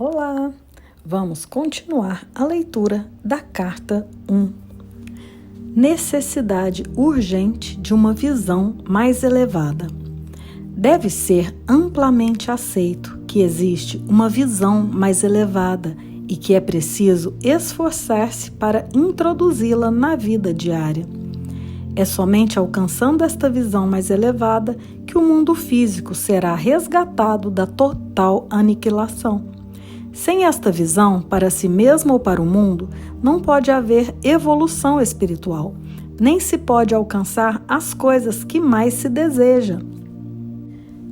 Olá! Vamos continuar a leitura da carta 1. Necessidade urgente de uma visão mais elevada. Deve ser amplamente aceito que existe uma visão mais elevada e que é preciso esforçar-se para introduzi-la na vida diária. É somente alcançando esta visão mais elevada que o mundo físico será resgatado da total aniquilação. Sem esta visão, para si mesmo ou para o mundo, não pode haver evolução espiritual, nem se pode alcançar as coisas que mais se deseja.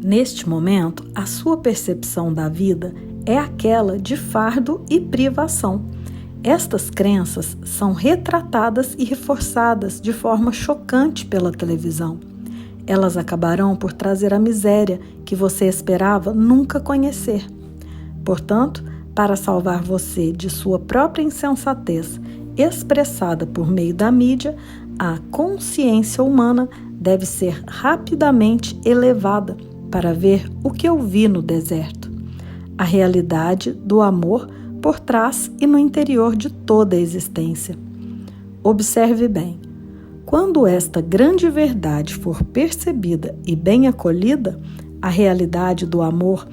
Neste momento, a sua percepção da vida é aquela de fardo e privação. Estas crenças são retratadas e reforçadas de forma chocante pela televisão. Elas acabarão por trazer a miséria que você esperava nunca conhecer. Portanto, para salvar você de sua própria insensatez, expressada por meio da mídia, a consciência humana deve ser rapidamente elevada para ver o que eu vi no deserto. A realidade do amor por trás e no interior de toda a existência. Observe bem, quando esta grande verdade for percebida e bem acolhida, a realidade do amor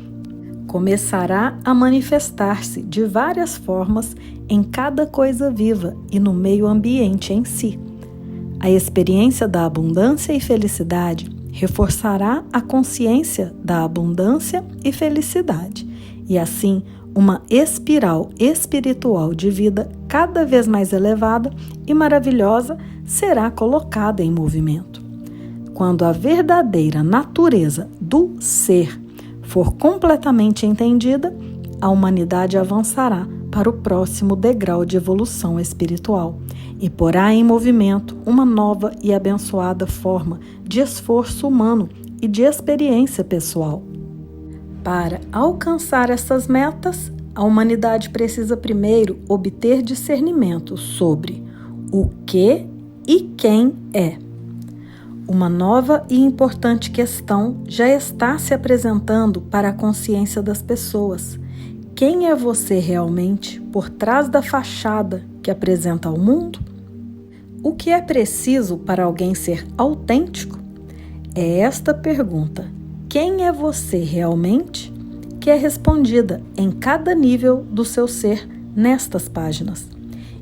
começará a manifestar-se de várias formas em cada coisa viva e no meio ambiente em si. A experiência da abundância e felicidade reforçará a consciência da abundância e felicidade, e assim uma espiral espiritual de vida cada vez mais elevada e maravilhosa será colocada em movimento. Quando a verdadeira natureza do ser for completamente entendida, a humanidade avançará para o próximo degrau de evolução espiritual e porá em movimento uma nova e abençoada forma de esforço humano e de experiência pessoal. Para alcançar essas metas, a humanidade precisa primeiro obter discernimento sobre o que e quem é. Uma nova e importante questão já está se apresentando para a consciência das pessoas. Quem é você realmente por trás da fachada que apresenta ao mundo? O que é preciso para alguém ser autêntico? É esta pergunta, quem é você realmente? Que é respondida em cada nível do seu ser nestas páginas.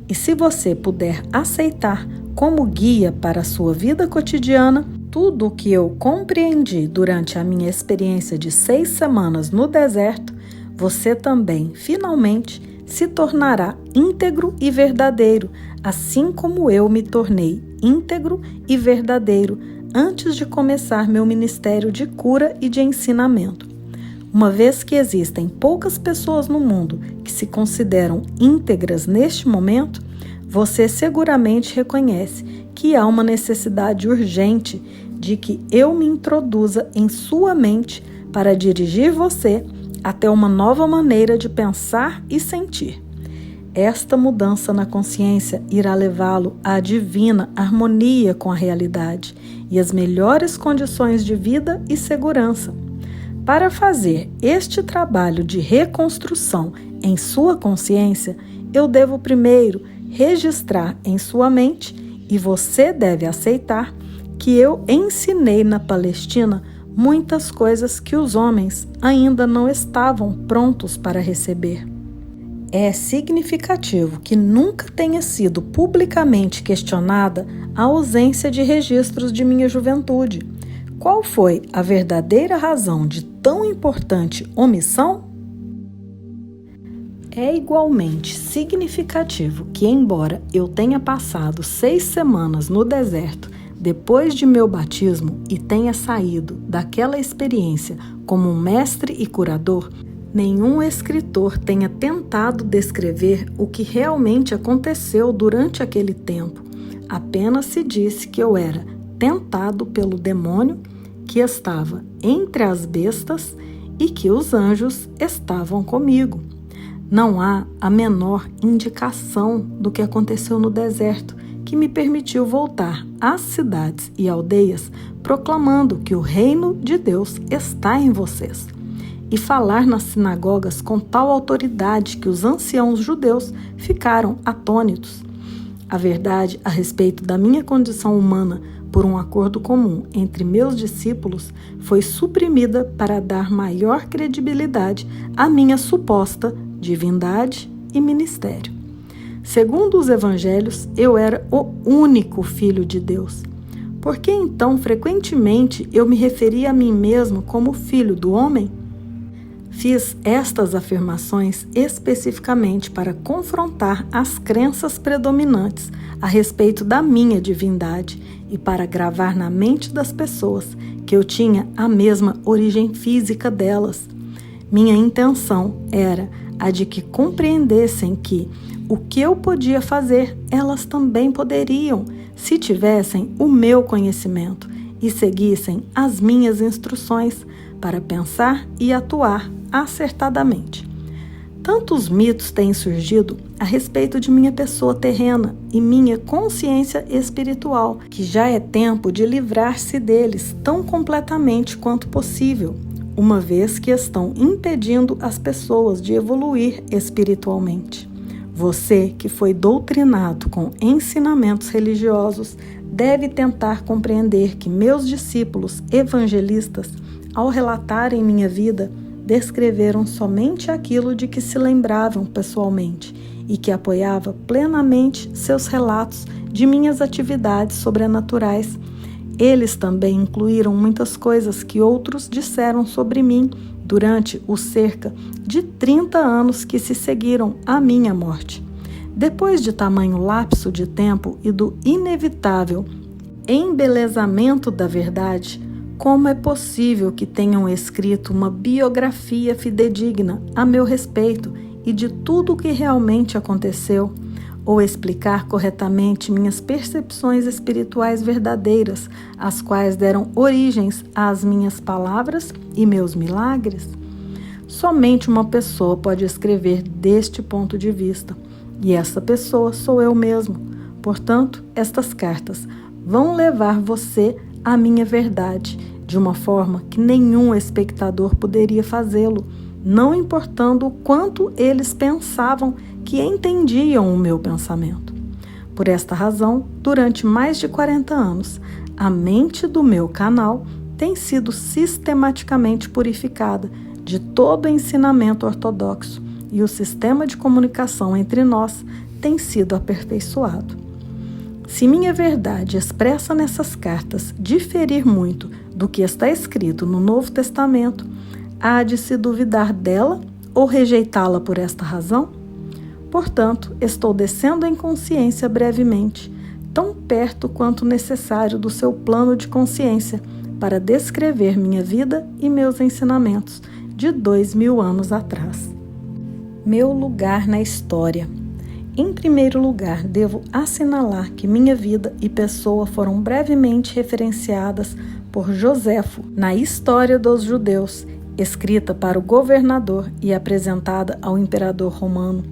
E se você puder aceitar como guia para a sua vida cotidiana, tudo o que eu compreendi durante a minha experiência de 6 semanas no deserto, você também, finalmente, se tornará íntegro e verdadeiro, assim como eu me tornei íntegro e verdadeiro antes de começar meu ministério de cura e de ensinamento. Uma vez que existem poucas pessoas no mundo que se consideram íntegras neste momento, você seguramente reconhece que há uma necessidade urgente de que eu me introduza em sua mente para dirigir você até uma nova maneira de pensar e sentir. Esta mudança na consciência irá levá-lo à divina harmonia com a realidade e às melhores condições de vida e segurança. Para fazer este trabalho de reconstrução em sua consciência, eu devo primeiro registrar em sua mente, e você deve aceitar, que eu ensinei na Palestina muitas coisas que os homens ainda não estavam prontos para receber. É significativo que nunca tenha sido publicamente questionada a ausência de registros de minha juventude. Qual foi a verdadeira razão de tão importante omissão? É igualmente significativo que, embora eu tenha passado 6 semanas no deserto depois de meu batismo e tenha saído daquela experiência como um mestre e curador, nenhum escritor tenha tentado descrever o que realmente aconteceu durante aquele tempo. Apenas se disse que eu era tentado pelo demônio, que estava entre as bestas e que os anjos estavam comigo. Não há a menor indicação do que aconteceu no deserto que me permitiu voltar às cidades e aldeias proclamando que o reino de Deus está em vocês. e falar nas sinagogas com tal autoridade que os anciãos judeus ficaram atônitos. A verdade a respeito da minha condição humana, por um acordo comum entre meus discípulos, foi suprimida para dar maior credibilidade à minha suposta divindade e ministério. Segundo os evangelhos, eu era o único filho de Deus. Por que então, frequentemente, eu me referia a mim mesmo como filho do homem? Fiz estas afirmações especificamente para confrontar as crenças predominantes a respeito da minha divindade e para gravar na mente das pessoas que eu tinha a mesma origem física delas. Minha intenção era a de que compreendessem que o que eu podia fazer, elas também poderiam, se tivessem o meu conhecimento e seguissem as minhas instruções para pensar e atuar acertadamente. Tantos mitos têm surgido a respeito de minha pessoa terrena e minha consciência espiritual, que já é tempo de livrar-se deles tão completamente quanto possível, uma vez que estão impedindo as pessoas de evoluir espiritualmente. Você, que foi doutrinado com ensinamentos religiosos, deve tentar compreender que meus discípulos evangelistas, ao relatarem minha vida, descreveram somente aquilo de que se lembravam pessoalmente e que apoiava plenamente seus relatos de minhas atividades sobrenaturais. Eles também incluíram muitas coisas que outros disseram sobre mim durante os cerca de 30 anos que se seguiram à minha morte. Depois de tamanho lapso de tempo e do inevitável embelezamento da verdade, como é possível que tenham escrito uma biografia fidedigna a meu respeito e de tudo o que realmente aconteceu, ou explicar corretamente minhas percepções espirituais verdadeiras, as quais deram origens às minhas palavras e meus milagres? Somente uma pessoa pode escrever deste ponto de vista, e essa pessoa sou eu mesmo. Portanto, estas cartas vão levar você à minha verdade, de uma forma que nenhum espectador poderia fazê-lo, não importando o quanto eles pensavam que entendiam o meu pensamento. Por esta razão, durante mais de 40 anos, a mente do meu canal tem sido sistematicamente purificada de todo ensinamento ortodoxo e o sistema de comunicação entre nós tem sido aperfeiçoado. Se minha verdade expressa nessas cartas diferir muito do que está escrito no Novo Testamento, há de se duvidar dela ou rejeitá-la por esta razão? Portanto, estou descendo em consciência brevemente, tão perto quanto necessário do seu plano de consciência, para descrever minha vida e meus ensinamentos de 2000 anos atrás. Meu lugar na história. Em primeiro lugar, devo assinalar que minha vida e pessoa foram brevemente referenciadas por Joséfo na História dos Judeus, escrita para o governador e apresentada ao imperador romano.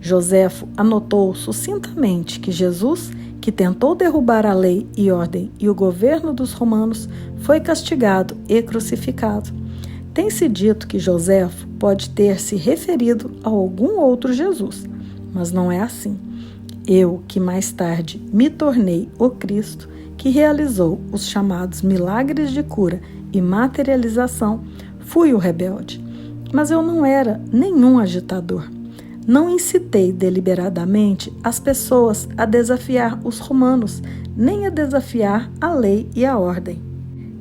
Joséfo anotou sucintamente que Jesus, que tentou derrubar a lei e ordem e o governo dos romanos, foi castigado e crucificado. Tem-se dito que Joséfo pode ter se referido a algum outro Jesus, mas não é assim. Eu, que mais tarde me tornei o Cristo, que realizou os chamados milagres de cura e materialização, fui o rebelde. Mas eu não era nenhum agitador. Não incitei deliberadamente as pessoas a desafiar os romanos, nem a desafiar a lei e a ordem.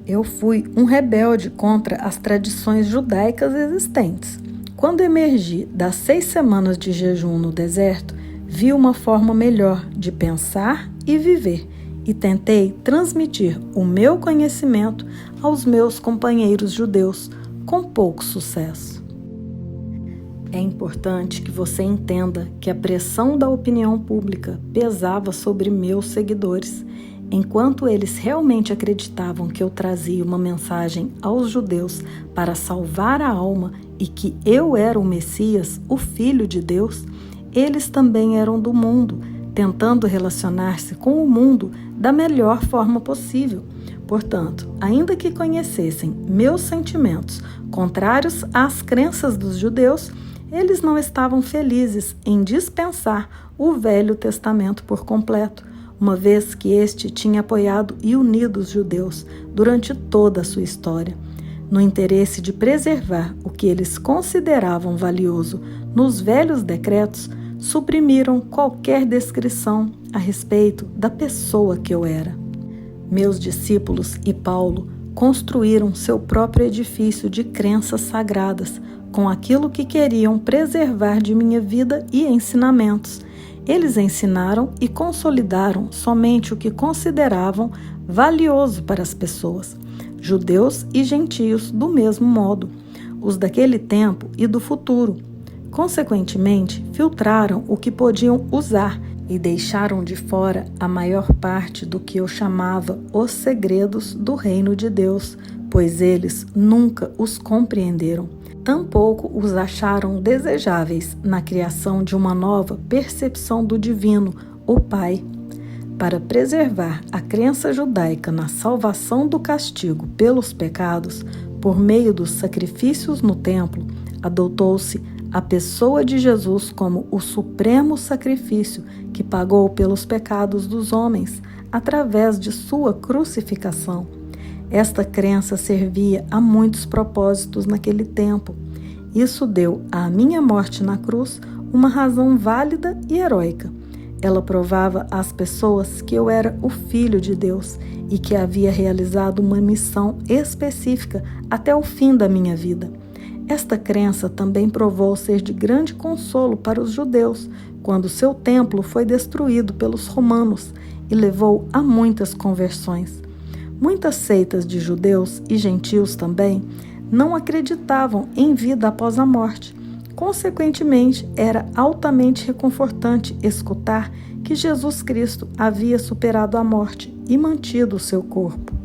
Eu fui um rebelde contra as tradições judaicas existentes. Quando emergi das 6 semanas de jejum no deserto, vi uma forma melhor de pensar e viver e tentei transmitir o meu conhecimento aos meus companheiros judeus, com pouco sucesso. É importante que você entenda que a pressão da opinião pública pesava sobre meus seguidores, enquanto eles realmente acreditavam que eu trazia uma mensagem aos judeus para salvar a alma e que eu era o Messias, o Filho de Deus, eles também eram do mundo, tentando relacionar-se com o mundo da melhor forma possível, Portanto, ainda que conhecessem meus sentimentos contrários às crenças dos judeus, eles não estavam felizes em dispensar o Velho Testamento por completo, uma vez que este tinha apoiado e unido os judeus durante toda a sua história. No interesse de preservar o que eles consideravam valioso nos velhos decretos, suprimiram qualquer descrição a respeito da pessoa que eu era. Meus discípulos e Paulo construíram seu próprio edifício de crenças sagradas com aquilo que queriam preservar de minha vida e ensinamentos. Eles ensinaram e consolidaram somente o que consideravam valioso para as pessoas, judeus e gentios do mesmo modo, os daquele tempo e do futuro. Consequentemente, filtraram o que podiam usar e deixaram de fora a maior parte do que eu chamava os segredos do reino de Deus, pois eles nunca os compreenderam. Tampouco os acharam desejáveis na criação de uma nova percepção do divino, o Pai. Para preservar a crença judaica na salvação do castigo pelos pecados, por meio dos sacrifícios no templo, adotou-se a pessoa de Jesus como o supremo sacrifício que pagou pelos pecados dos homens através de sua crucificação. Esta crença servia a muitos propósitos naquele tempo. Isso deu à minha morte na cruz uma razão válida e heróica. Ela provava às pessoas que eu era o Filho de Deus e que havia realizado uma missão específica até o fim da minha vida. Esta crença também provou ser de grande consolo para os judeus, quando seu templo foi destruído pelos romanos e levou a muitas conversões. Muitas seitas de judeus e gentios também não acreditavam em vida após a morte. Consequentemente, era altamente reconfortante escutar que Jesus Cristo havia superado a morte e mantido o seu corpo.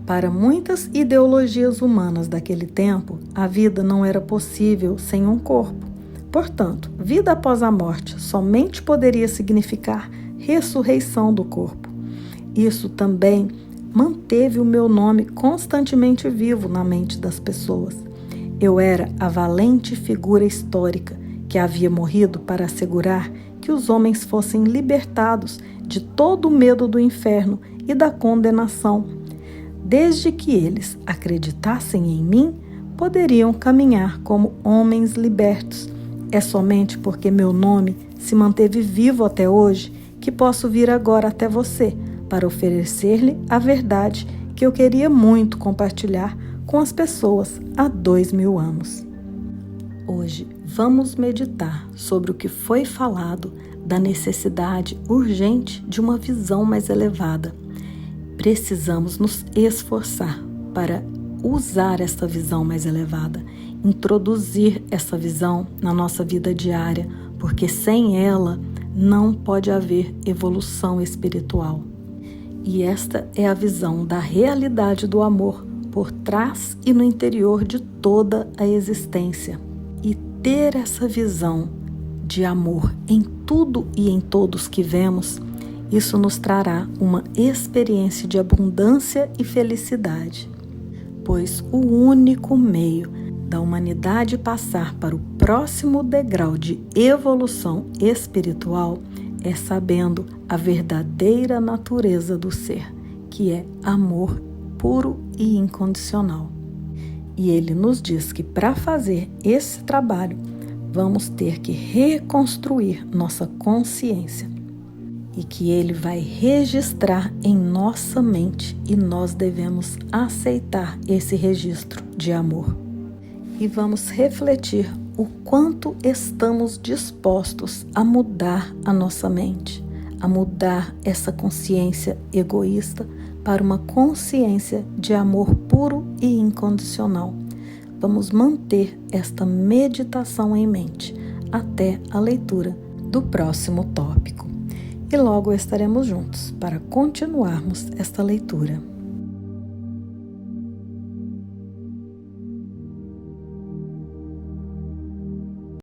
Para muitas ideologias humanas daquele tempo, a vida não era possível sem um corpo. Portanto, vida após a morte somente poderia significar ressurreição do corpo. Isso também manteve o meu nome constantemente vivo na mente das pessoas. Eu era a valente figura histórica que havia morrido para assegurar que os homens fossem libertados de todo o medo do inferno e da condenação. Desde que eles acreditassem em mim, poderiam caminhar como homens libertos. É somente porque meu nome se manteve vivo até hoje que posso vir agora até você para oferecer-lhe a verdade que eu queria muito compartilhar com as pessoas há 2000 anos. Hoje vamos meditar sobre o que foi falado da necessidade urgente de uma visão mais elevada. Precisamos nos esforçar para usar esta visão mais elevada, introduzir essa visão na nossa vida diária, porque sem ela não pode haver evolução espiritual. E esta é a visão da realidade do amor por trás e no interior de toda a existência. E ter essa visão de amor em tudo e em todos que vemos, isso nos trará uma experiência de abundância e felicidade, pois o único meio da humanidade passar para o próximo degrau de evolução espiritual é sabendo a verdadeira natureza do ser, que é amor puro e incondicional. E ele nos diz que para fazer esse trabalho, vamos ter que reconstruir nossa consciência e que ele vai registrar em nossa mente e nós devemos aceitar esse registro de amor. E vamos refletir o quanto estamos dispostos a mudar a nossa mente, a mudar essa consciência egoísta para uma consciência de amor puro e incondicional. Vamos manter esta meditação em mente até a leitura do próximo tópico. E logo estaremos juntos para continuarmos esta leitura.